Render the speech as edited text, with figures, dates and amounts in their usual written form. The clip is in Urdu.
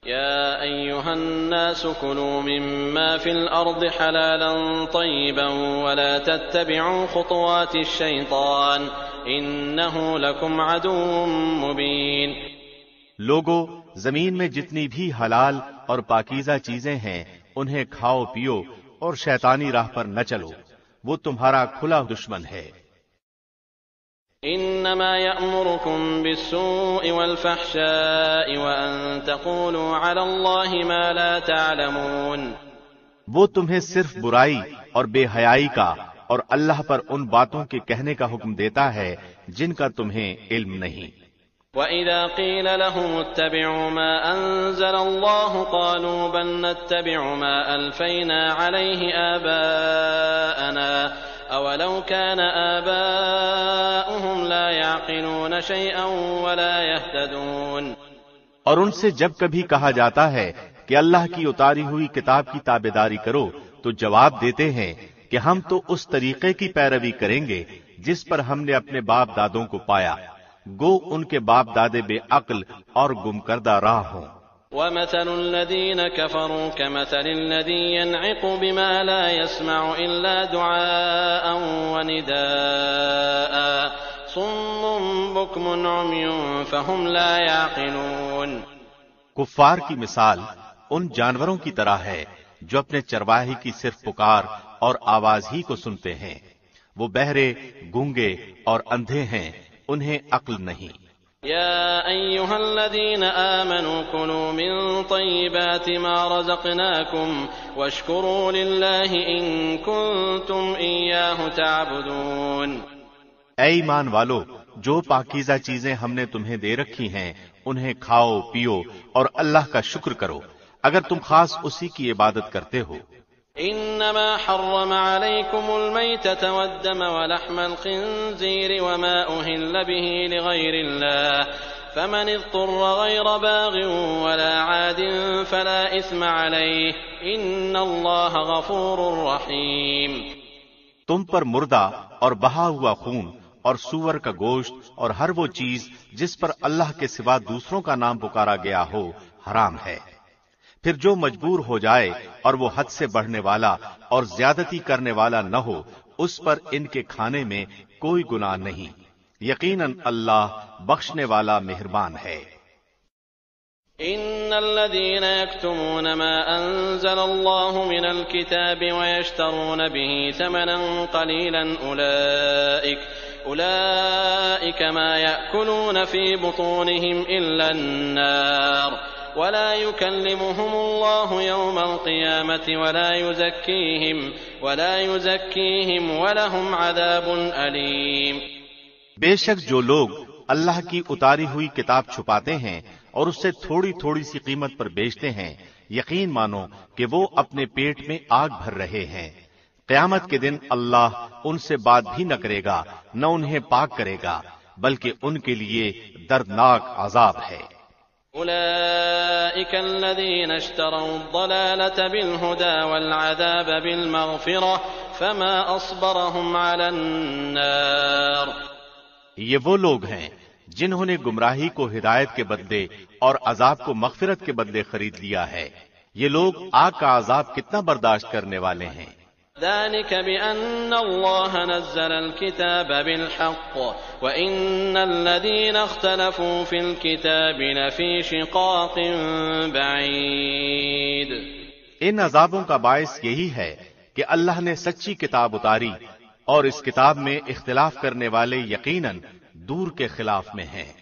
يا أيها الناس كلوا مما في الأرض حلالا طيبا ولا تتبعوا خطوات الشيطان إنه لكم عدو مبين۔ لوگو، زمین میں جتنی بھی حلال اور پاکیزہ چیزیں ہیں انہیں کھاؤ پیو اور شیطانی راہ پر نہ چلو، وہ تمہارا کھلا دشمن ہے۔ انما يأمركم بالسوء والفحشاء وان تقولوا على الله ما لا تعلمون، وہ تمہیں صرف برائی اور بے حیائی کا اور اللہ پر ان باتوں کے کہنے کا حکم دیتا ہے جن کا تمہیں علم نہیں۔ وَإِذَا قِيلَ لَهُمُ اتَّبِعُوا مَا أَنزَلَ اللَّهُ قَالُوا بَلْ نَتَّبِعُ مَا أَلْفَيْنَا عَلَيْهِ آبَاءَنَا أَوَلَوْ كَانَ آبَاؤُهُمْ لَا يَعْقِلُونَ شَيْئًا وَلَا يَهْتَدُونَ، اور ان سے جب کبھی کہا جاتا ہے کہ اللہ کی اتاری ہوئی کتاب کی تابعداری کرو تو جواب دیتے ہیں کہ ہم تو اس طریقے کی پیروی کریں گے جس پر ہم نے اپنے باپ دادوں کو پایا، گو ان کے باپ دادے بے عقل اور گم کردہ راہ ہوں۔ وَمَثَلُ الَّذِينَ كَفَرُوا كَمَثَلِ الَّذِي يَنْعِقُ بِمَا لَا يَسْمَعُ إِلَّا دُعَاءً وَنِدَاءً صُمٌّ بُكْمٌ عُمْيٌ فَهُمْ لَا يَعْقِلُونَ۔ کفار کی مثال ان جانوروں کی طرح ہے جو اپنے چرواہے کی صرف پکار اور آواز ہی کو سنتے ہیں، وہ بہرے، گونگے اور اندھے ہیں، انہیں عقل نہیں۔ يا أيها الذين آمنوا كلوا من طيبات ما رزقناكم واشكروا لله إن كنتم إياه تعبدون۔ اے ایمان والو، جو پاکیزہ چیزیں ہم نے تمہیں دے رکھی ہیں انہیں کھاؤ پیو اور اللہ کا شکر کرو اگر تم خاص اسی کی عبادت کرتے ہو۔ انما حرم عليكم الميتة والدم ولحم الخنزير وما أهل به لغير الله فمن اضطر غير باغ ولا عاد فلا إثم عليه إن الله غفور رحيم۔ تم پر مردہ اور بہا ہوا خون اور سور کا گوشت اور ہر وہ چیز جس پر اللہ کے سوا دوسروں کا نام پکارا گیا ہو حرام ہے، پھر جو مجبور ہو جائے اور وہ حد سے بڑھنے والا اور زیادتی کرنے والا نہ ہو اس پر ان کے کھانے میں کوئی گناہ نہیں، یقیناً اللہ بخشنے والا مہربان ہے۔ ان الذين يكتمون ما انزل الله من الكتاب ويشترون به ثمنا قليلا اولئك ما يأكلون في بطونهم الا النار ولا يكلمهم الله يوم القيامة ولا يزكيهم ولهم عذاب أليم۔ بے شک جو لوگ اللہ کی اتاری ہوئی کتاب چھپاتے ہیں اور اس سے تھوڑی تھوڑی سی قیمت پر بیچتے ہیں، یقین مانو کہ وہ اپنے پیٹ میں آگ بھر رہے ہیں، قیامت کے دن اللہ ان سے بات بھی نہ کرے گا نہ انہیں پاک کرے گا، بلکہ ان کے لیے دردناک عذاب ہے۔ أولئك الذين اشتروا الضلالة بالهدى والعذاب بالمغفرة فما أصبرهم على النار۔ یہ وہ لوگ ہیں جنہوں نے گمراہی کو ہدایت کے بدلے اور عذاب کو مغفرت کے بدلے خرید لیا ہے، یہ لوگ آگ کا عذاب کتنا برداشت کرنے والے ہیں۔ ذلك بأن الله نزل الكتاب بالحق وإن الذين اختلفوا في الكتاب لفي شقاق بعيد۔ ان عذابوں کا باعث یہی ہے کہ اللہ نے سچی کتاب اتاری اور اس کتاب میں اختلاف کرنے والے یقیناً دور کے خلاف میں ہیں۔